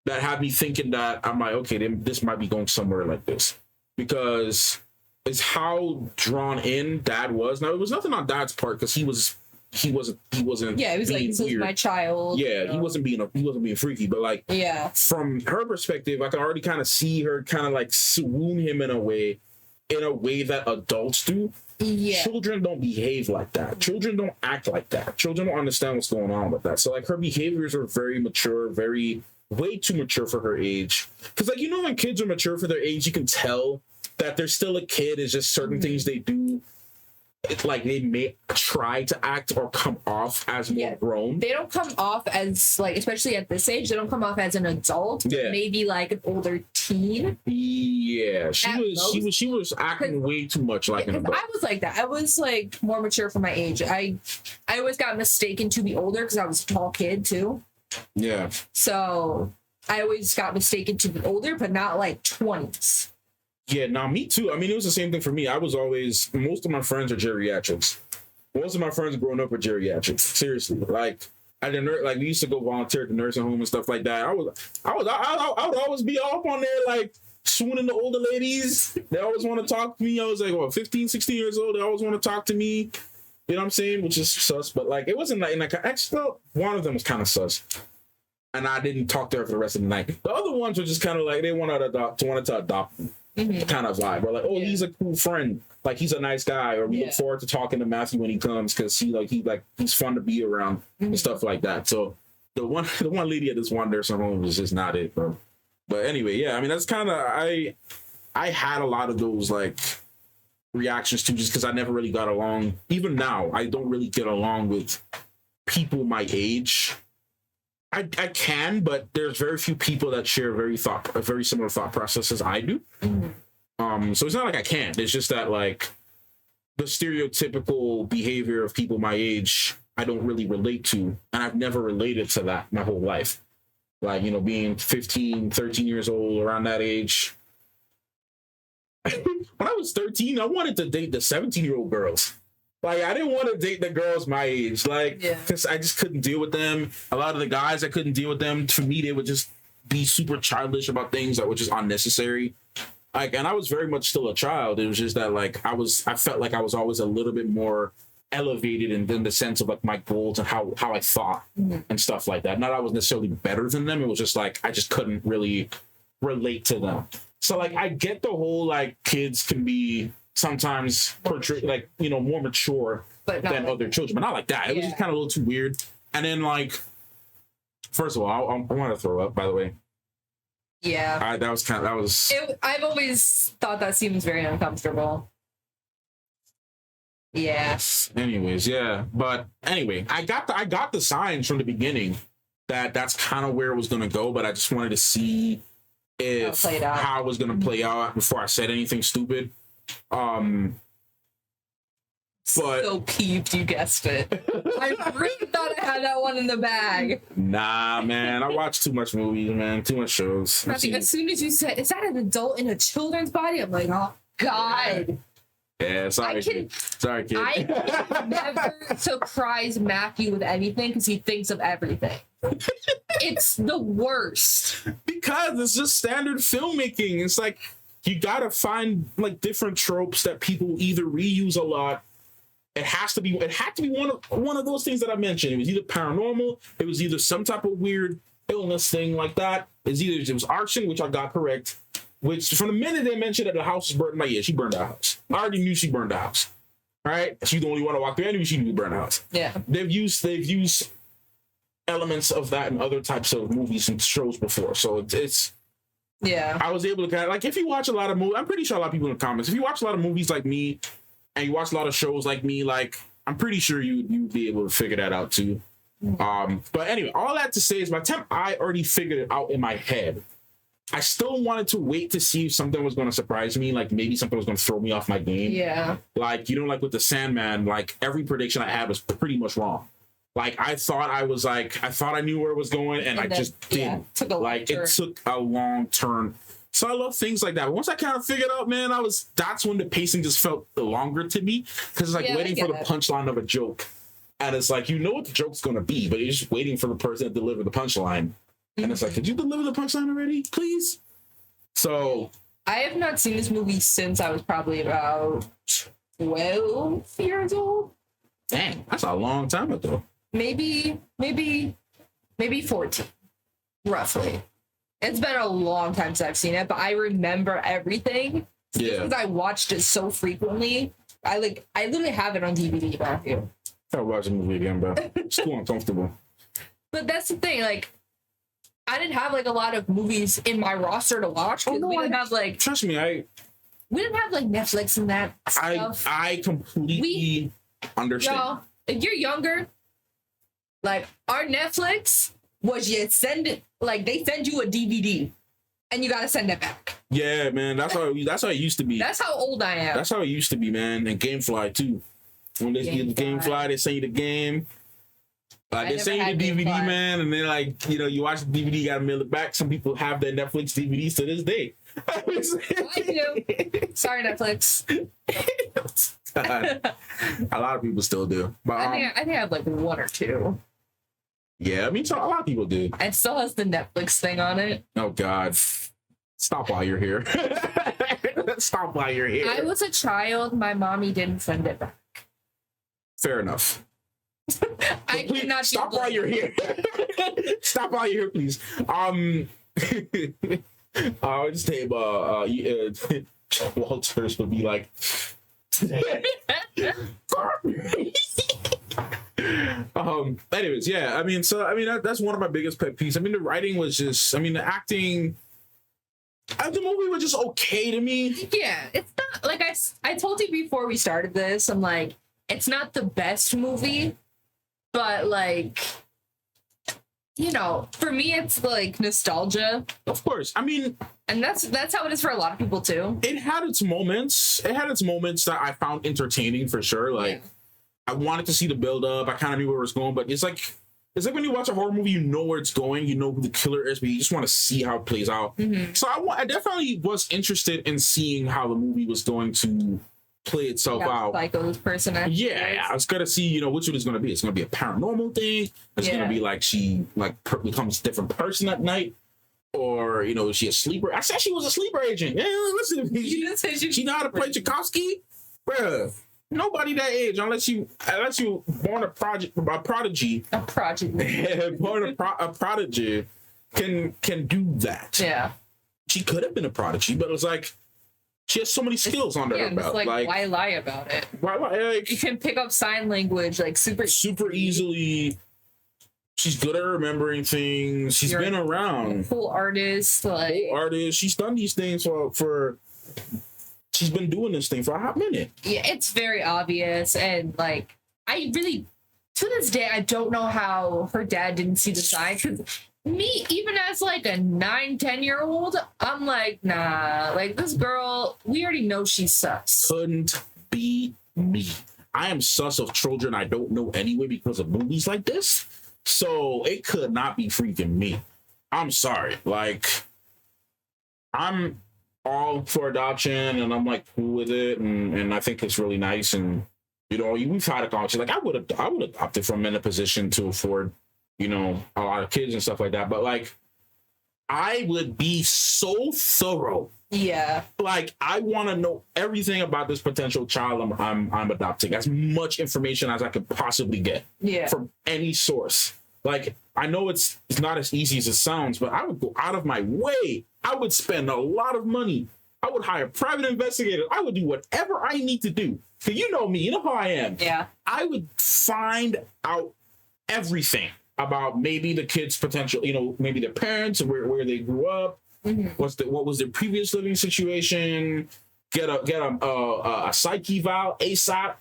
That had me thinking that I'm like, okay, then this might be going somewhere like this, because it's how drawn in dad was. Now, it was nothing on dad's part, because he wasn't. Yeah, it was like, this was my child. Yeah, he wasn't being freaky, but like, yeah, from her perspective, I can already kind of see her kind of like swoon him in a way that adults do. Yeah. Children don't behave like that. Children don't act like that. Children don't understand what's going on with that. So like, her behaviors are very mature, way too mature for her age. Because, like, you know, when kids are mature for their age, you can tell that they're still a kid. It's just certain things they do. It's like they may try to act or come off as more grown. They don't come off as, like, especially at this age, they don't come off as an adult. Yeah. Maybe like an older teen. Yeah, she was acting way too much like an adult. I was like that. I was like more mature for my age. I always got mistaken to be older because I was a tall kid too. Yeah. So I always got mistaken to be older, but not like 20s. Yeah, now me too. I mean, it was the same thing for me. Most of my friends are geriatrics. Most of my friends growing up were geriatrics. Seriously, like we used to go volunteer at the nursing home and stuff like that. I would always be up on there, like, swooning the older ladies. They always want to talk to me. I was like, 15, 16 years old. They always want to talk to me. You know what I'm saying? Which is sus, but like, it wasn't like actually, one of them was kind of sus. And I didn't talk to her for the rest of the night. The other ones were just kind of like, they wanted to adopt me. Kind of vibe. We're like, oh, he's a cool friend. Like, he's a nice guy. Or we look forward to talking to Matthew when he comes, because he's fun to be around and stuff like that. So the one lady at this one nursing home was just not it, bro. But anyway, yeah, I mean, that's kind of, I had a lot of those like reactions too, just because I never really got along. Even now, I don't really get along with people my age. I can, but there's very few people that share very similar thought processes I do. So it's not like I can't. It's just that, like, the stereotypical behavior of people my age, I don't really relate to, and I've never related to that my whole life. Like, you know, being 15, 13 years old, around that age. When I was 13, I wanted to date the 17-year-old girls. Like, I didn't want to date the girls my age, like, because I just couldn't deal with them. A lot of the guys, I couldn't deal with them. For me, they would just be super childish about things that were just unnecessary. Like, and I was very much still a child. It was just that like I felt like I was always a little bit more elevated in the sense of like my goals and how I thought and stuff like that. Not that I was necessarily better than them. It was just like I just couldn't really relate to them. So like I get the whole like kids can be sometimes portrayed like, you know, more mature than other children, but not like that. It was just kind of a little too weird. And then like, first of all, I want to throw up, by the way. Yeah. I've always thought that scene was very uncomfortable. Yeah. Anyways, yeah. But anyway, I got the signs from the beginning that that's kind of where it was going to go, but I just wanted to see how it was going to play out before I said anything stupid. But so peeved you guessed it. I really thought I had that one in the bag. Nah, man. I watch too much movies, man. Too much shows. As soon as you said, is that an adult in a children's body? I'm like, oh, God. Yeah, sorry, kid. I can never surprise Matthew with anything because he thinks of everything. It's the worst. Because it's just standard filmmaking. It's like you gotta find like different tropes that people either reuse a lot. It had to be one of those things that I mentioned. It was either paranormal, it was either some type of weird illness thing like that. It was arson, which I got correct. Which from the minute they mentioned that the house was burned, like, yeah, she burned the house. I already knew she burned the house. Right? She's the only one to walk through. I knew she knew to burn the house. Yeah. They've used elements of that in other types of movies and shows before. So it's yeah. I was able to kind of like if you watch a lot of movies, I'm pretty sure a lot of people in the comments, if you watch a lot of movies like me and you watch a lot of shows like me, like I'm pretty sure you'd be able to figure that out too. But anyway, all that to say is by the time I already figured it out in my head, I still wanted to wait to see if something was going to surprise me, like maybe something was going to throw me off my game. Yeah. Like, you know, like with the Sandman, like every prediction I had was pretty much wrong. Like I thought I knew where it was going and I just didn't. It took a long turn. So I love things like that. Once I kind of figured out, man, that's when the pacing just felt longer to me because it's like waiting for the punchline of a joke. And it's like, you know what the joke's going to be, but you're just waiting for the person to deliver the punchline. And it's like, could you deliver the punchline already, please? So I have not seen this movie since I was probably about 12 years old. Dang, that's a long time ago. Maybe 14, roughly. It's been a long time since I've seen it, but I remember everything. Yeah. Because I watched it so frequently. I literally have it on DVD back here. I'll watch the movie again, bro. It's too uncomfortable. But that's the thing, like, I didn't have like a lot of movies in my roster to watch because we didn't have like. Trust me, we didn't have like Netflix and that stuff. I completely understand. Y'all, if you're younger, like our Netflix was they send you a DVD and you gotta send it back. Yeah, man, that's how it used to be. That's how old I am. That's how it used to be, man. And GameFly too. When they get the GameFly, they send you the game. Like they send you the DVD, man, and then like, you know, you watch the DVD, you gotta mail it back. Some people have their Netflix DVDs to this day. I do. Sorry, Netflix. A lot of people still do. But I think I have like one or two. Yeah, I mean, so a lot of people do. It still has the Netflix thing on it. Oh God. Stop while you're here. Stop while you're here. I was a child. My mommy didn't send it back. Fair enough. I cannot stop while you're here. Stop while you're here, please. I just say Walters would be like anyways, yeah, I mean that's one of my biggest pet peeves. I mean the writing was just, the acting, the movie was just okay to me. Yeah, it's not like I told you before we started this, I'm like, it's not the best movie, but like, you know, for me it's like nostalgia. Of course. I mean, and that's how it is for a lot of people too. It had its moments that I found entertaining for sure. Like I wanted to see the build up. I kind of knew where it was going, but it's like when you watch a horror movie, you know where it's going, you know who the killer is, but you just want to see how it plays out. Mm-hmm. So I definitely was interested in seeing how the movie was going to play itself out. Psycho's person. Yeah, I was gonna see, you know, which one is gonna be. It's gonna be a paranormal thing. It's gonna be like she becomes a different person at night. Or, you know, is she a sleeper? I said she was a sleeper agent. Yeah, listen to me. You didn't say She know how to play Tchaikovsky? Bruh. Nobody that age, unless you born a prodigy, born a prodigy, can do that. Yeah. She could have been a prodigy, but it was like she has so many skills under her belt. Like, why lie about it? Why like you can pick up sign language like super easily. She's good at remembering things. She's been around. Cool artist, like She's done these things for. She's been doing this thing for a hot minute. Yeah, it's very obvious, and like I really, to this day, I don't know how her dad didn't see the sign. Because me, even as like a 9-10-year-old, I'm like, nah, like this girl, we already know she's sus. Couldn't be me. I am sus of children I don't know anyway because of movies like this. So it could not be freaking me. I'm sorry. Like, I'm all for adoption and I'm like cool with it. And I think it's really nice. And, you know, we've had a conversation. Like, I would adopt it from in a position to afford, you know, a lot of kids and stuff like that. But like, I would be so thorough. Yeah. Like, I want to know everything about this potential child I'm adopting, as much information as I could possibly get. Yeah. From any source. Like, I know it's not as easy as it sounds, but I would go out of my way. I would spend a lot of money. I would hire private investigators. I would do whatever I need to do. Because you know me, you know how I am. Yeah. I would find out everything about maybe the kid's potential, you know, maybe their parents and where they grew up. Mm-hmm. What was their previous living situation? Get a psyche eval ASAP.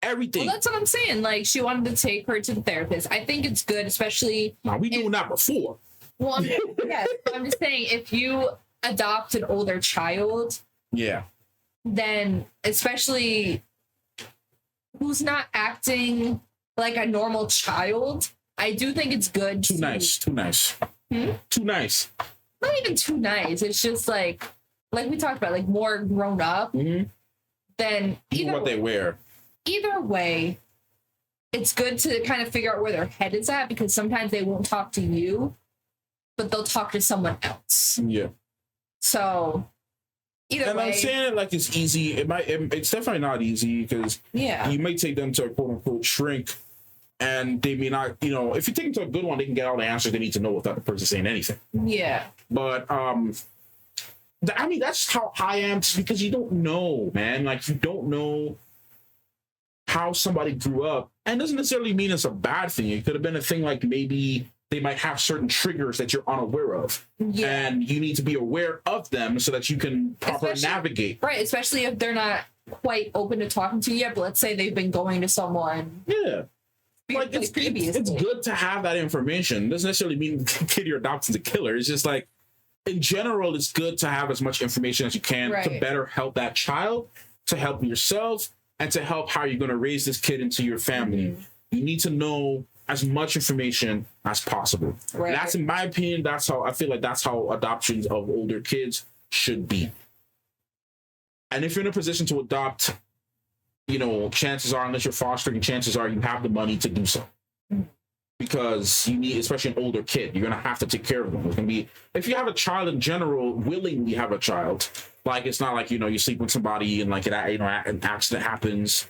Everything. Well, that's what I'm saying. Like, she wanted to take her to the therapist. I think it's good, especially. Now we doing that before. Well, yes, I'm just saying, if you adopt an older child, yeah, then especially who's not acting like a normal child, I do think it's good. Too nice. Too nice. Not even too nice. It's just like we talked about, like more grown up. Mm-hmm. Than even what they wear. Either way, it's good to kind of figure out where their head is at, because sometimes they won't talk to you, but they'll talk to someone else. Yeah. So either way, I'm saying it like it's easy. It's definitely not easy, because you may take them to a quote unquote shrink, and they may not, you know, if you take them to a good one, they can get all the answers they need to know without the person saying anything. Yeah. But I mean, that's how I am, because you don't know, man. Like, you don't know how somebody grew up, and doesn't necessarily mean it's a bad thing. It could have been a thing like maybe they might have certain triggers that you're unaware of, and you need to be aware of them so that you can properly navigate. Right, especially if they're not quite open to talking to you yet, but let's say they've been going to someone. Yeah. Like, it's good to have that information. It doesn't necessarily mean the kid you're adopting is a killer. It's just like, in general, it's good to have as much information as you can to better help that child, to help yourself, and to help how you're going to raise this kid into your family. Mm-hmm. You need to know as much information as possible. Right. That's, in my opinion, I feel like that's how adoptions of older kids should be. And if you're in a position to adopt, you know, chances are, unless you're fostering, chances are you have the money to do so. Because you need, especially an older kid, you're going to have to take care of them. It's going to be, if you have a child in general, willingly have a child, like, it's not like, you know, you sleep with somebody and like, an accident happens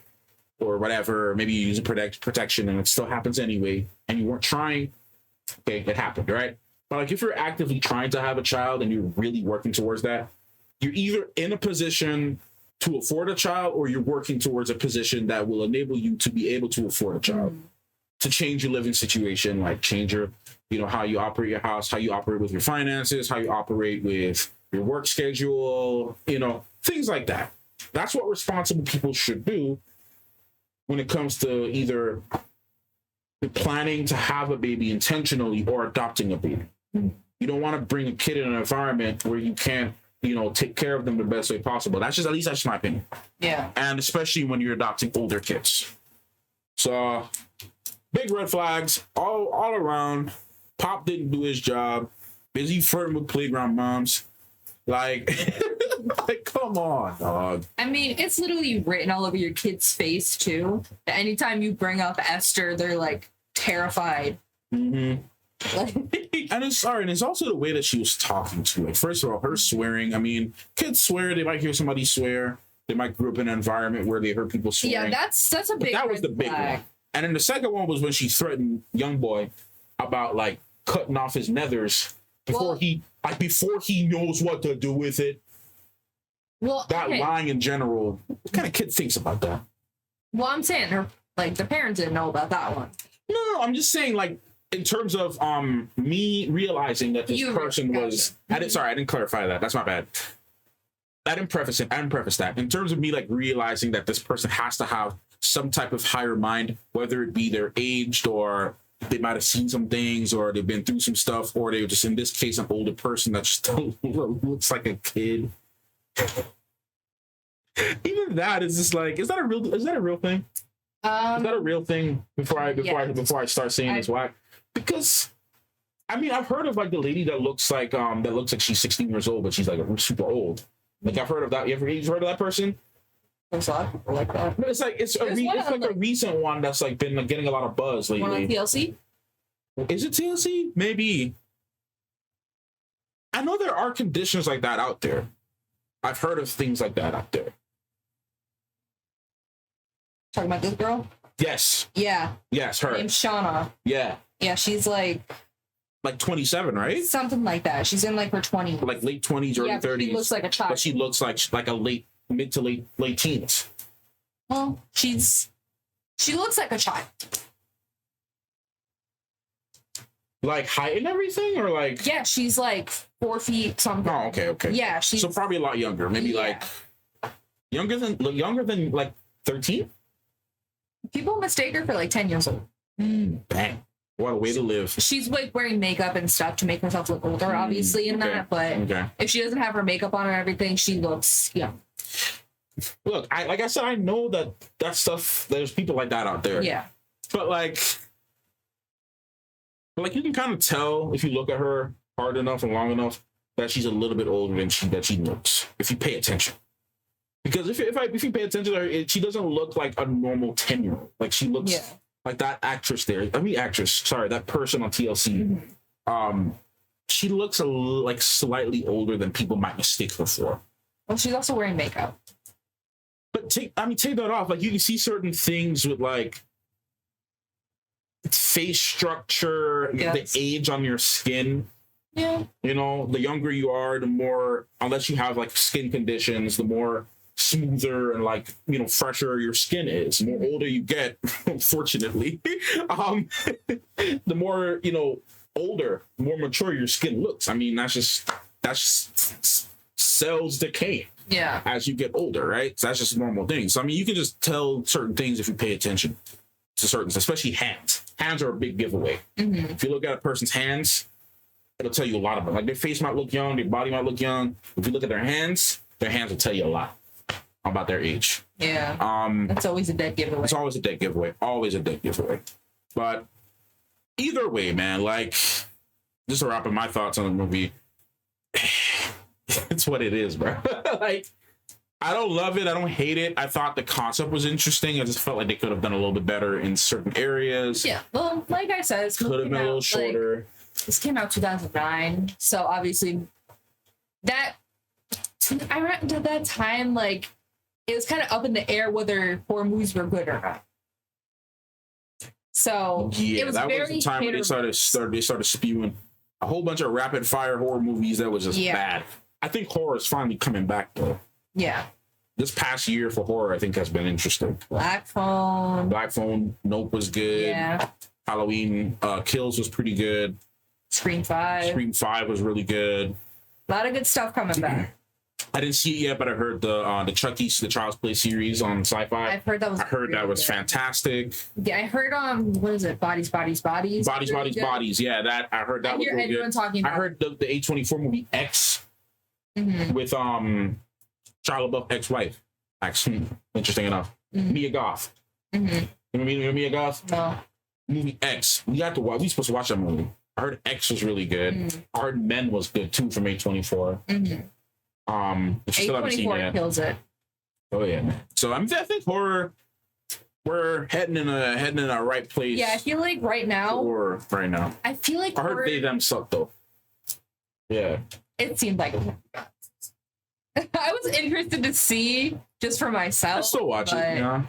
or whatever, maybe you use protection and it still happens anyway, and you weren't trying, okay, it happened, right? But like, if you're actively trying to have a child and you're really working towards that, you're either in a position to afford a child, or you're working towards a position that will enable you to be able to afford a child. To change your living situation, like change your, you know, how you operate your house, how you operate with your finances, how you operate with your work schedule, you know, things like that. That's what responsible people should do when it comes to either planning to have a baby intentionally or adopting a baby. You don't want to bring a kid in an environment where you can't, you know, take care of them the best way possible. That's just my opinion. Yeah. And especially when you're adopting older kids. So big red flags all around. Pop didn't do his job. Busy flirting with playground moms. Like, like, come on, dog. I mean, it's literally written all over your kid's face, too. That anytime you bring up Esther, they're, like, terrified. Mm-hmm. And it's also the way that she was talking to it. First of all, her swearing. I mean, kids swear. They might hear somebody swear. They might grow up in an environment where they heard people swearing. Yeah, that's a big. That was the big flag. one. And then the second one was when she threatened young boy about like cutting off his nethers before he knows what to do with it. Well, that lying in general, what kind of kid thinks about that? Well, I'm saying the parents didn't know about that one. No, I'm just saying like in terms of me realizing that this person was. I didn't clarify that. That's my bad. I didn't preface that. In terms of me like realizing that this person has to have some type of higher mind, whether it be they're aged or they might have seen some things or they've been through some stuff, or they're just, in this case, an older person that just looks like a kid. Even that is just like, is that a real thing? Is that a real thing before I start saying it's whack? Because I mean, I've heard of like the lady that looks like she's 16 years old, but she's like super old. Like I've heard of that. You ever heard of that person? There's a lot of people like that. No, it's like a recent one that's like been like, getting a lot of buzz lately. One on TLC? Is it TLC? Maybe. I know there are conditions like that out there. I've heard of things like that out there. Talking about this girl? Yes. Yeah. Yes, her. Her name's Shauna. Yeah. Yeah, she's like 27, right? Something like that. She's in like her 20s. Like late 20s, early 30s. She looks like a child. But she looks like a mid to late teens. Well, she looks like a child. Like height and everything, or like? Yeah, she's like 4 feet something. Oh, okay. Yeah, so probably a lot younger. Maybe like younger than like 13. People mistake her for like 10 years old. Bang. What a way to live. She's like wearing makeup and stuff to make herself look older, obviously, in that. But if she doesn't have her makeup on or everything, she looks young. Look, like I said, I know that stuff. There's people like that out there. Yeah. But like you can kind of tell if you look at her hard enough and long enough that she's a little bit older than she looks. If you pay attention. Because if you pay attention to her, she doesn't look like a normal 10-year-old. Like she looks like that actress there. That person on TLC. Mm-hmm. She looks like slightly older than people might mistake her for. Well, she's also wearing makeup. But take that off. Like you can see certain things with like face structure, the age on your skin. Yeah. You know, the younger you are, the more, unless you have like skin conditions, the more smoother and like, you know, fresher your skin is. The more older you get, unfortunately, the more, you know, older, more mature your skin looks. I mean, that's just cells decay. Yeah. As you get older, right? So that's just a normal thing. So I mean, you can just tell certain things if you pay attention to certain, especially hands. Hands are a big giveaway. Mm-hmm. If you look at a person's hands, it'll tell you a lot about it. Like their face might look young, their body might look young. If you look at their hands will tell you a lot about their age. Yeah. That's always a dead giveaway. It's always a dead giveaway. Always a dead giveaway. But either way, man, like just to wrap up my thoughts on the movie, it's what it is, bro. Like I don't love it. I don't hate it. I thought the concept was interesting. I just felt like they could have done a little bit better in certain aroas. Yeah. Well, like I said, it could have been a little shorter. Like, this came out 2009, so obviously that around at that time, like it was kind of up in the air whether horror movies were good or not. So yeah, it was that was the time when they started spewing a whole bunch of rapid fire horror movies that was just bad. I think horror is finally coming back though. Yeah. This past year for horror, I think has been interesting. Black Phone, Nope was good. Yeah. Halloween Kills was pretty good. Scream 5 was really good. A lot of good stuff coming back. I didn't see it yet, but I heard the Chucky's The Child's Play series on Sci-Fi. I've heard that was. I heard that was fantastic. Yeah, I heard what is it? Bodies. Bodies. Yeah, that I heard that was really good. Talking about. I heard the A24 movie X with Shia LaBeouf ex-wife. Actually, interesting enough, Mia Goth. You know Mia Goth? No. Movie X. We got to watch. We supposed to watch that movie. I heard X was really good. I heard Men was good too from A24. But you still haven't seen it yet. Kills it. Oh yeah. So I think horror. we're heading in a right place. Yeah, I feel like right now. Or right now. I feel like I heard they them suck though. Yeah. It seemed like I was interested to see just for myself. I still watch it. Yeah.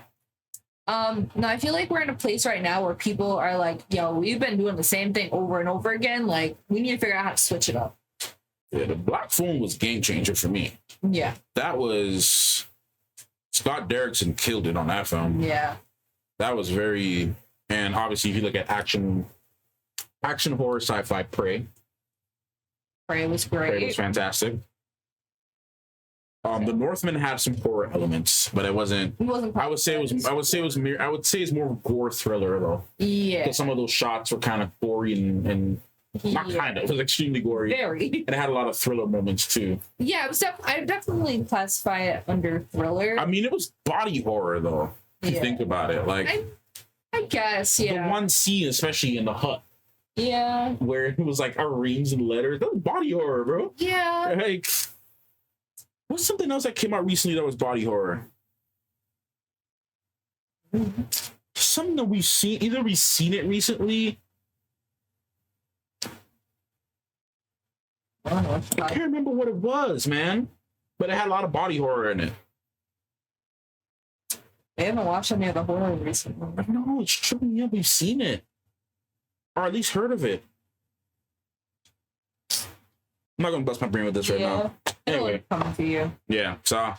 No, I feel like we're in a place right now where people are like, yo, we've been doing the same thing over and over again. Like, we need to figure out how to switch it up. Yeah, the Black Phone was game changer for me. Yeah. That was Scott Derrickson killed it on that film. Yeah. That was very, and obviously if you look at action horror, sci-fi, Prey. Prey was great. Prey was fantastic. The Northman had some horror elements, but it wasn't. I would say it's more gore thriller though. Yeah. Because some of those shots were kind of gory and not kind of. It was extremely gory. Very. And it had a lot of thriller moments too. Yeah, it was I definitely classify it under thriller. I mean, it was body horror though. If you think about it, like I guess, yeah. The one scene, especially in the hut. Yeah. Where it was like our rings and letters. That was body horror, bro. Yeah. Like, what's something else that came out recently that was body horror? Something that we've seen. Either we've seen it recently. I can't remember what it was, man. But it had a lot of body horror in it. I haven't watched any of the horror recently. No, it's tripping me up. We've seen it. Or at least heard of it. I'm not gonna bust my brain with this right now. Anyway, coming to you. Yeah, so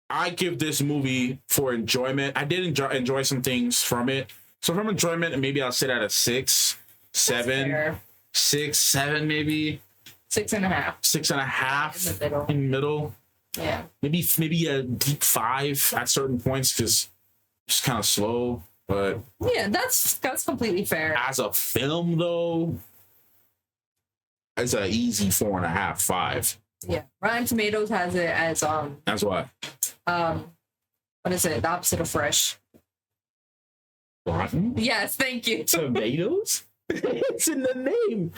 I give this movie for enjoyment. I did enjoy some things from it. So from enjoyment, maybe I'll sit at a 6, 7, 6, 7, maybe 6.5. 6.5 in the middle. Yeah. Maybe a deep 5 at certain points because it's kind of slow. But yeah, that's completely fair. As a film, though, it's an easy 4.5, 5. Yeah, Rotten Tomatoes has it as That's what. What is it? The opposite of fresh. Rotten? Yes, thank you. Tomatoes? It's in the name.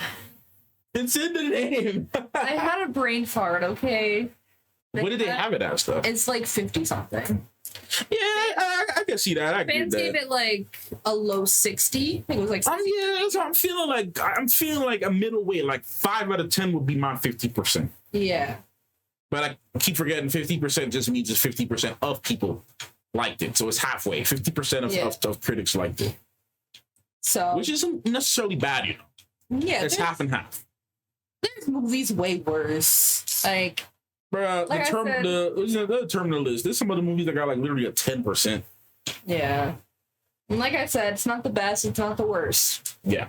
It's in the name. I had a brain fart. Okay. What did they have it as though? It's like 50 something. Yeah, I can see that. Fans gave it like a low 60. I think it was like 60. Yeah, that's what I'm feeling like. I'm feeling like a middleweight. Like 5 out of 10 would be my 50%. Yeah. But I keep forgetting 50% just means it's 50% of people liked it. So it's halfway. 50% of critics liked it. So which isn't necessarily bad, you know. Yeah. It's half and half. There's movies way worse. Like bruh, like the terminal list. There's some other movies that got like literally a 10%. Yeah. And like I said, it's not the best, it's not the worst. Yeah.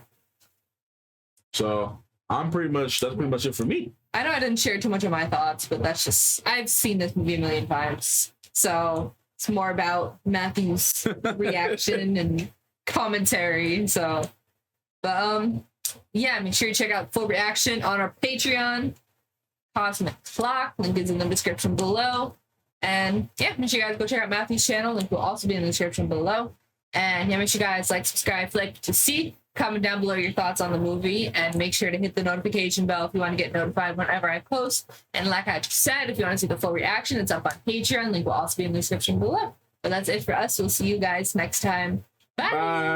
So that's pretty much it for me. I know I didn't share too much of my thoughts, but that's just I've seen this movie a million times. So it's more about Matthew's reaction and commentary. So but yeah, make sure you check out full reaction on our Patreon. Cosmic Clock, link is in the description below. And yeah, make sure you guys go check out Matthew's channel. Link will also be in the description below. And yeah, make sure you guys like, subscribe, like to see. Comment down below your thoughts on the movie. And make sure to hit the notification bell if you want to get notified whenever I post. And like I just said, if you want to see the full reaction, it's up on Patreon. Link will also be in the description below. But that's it for us. We'll see you guys next time. Bye. Bye.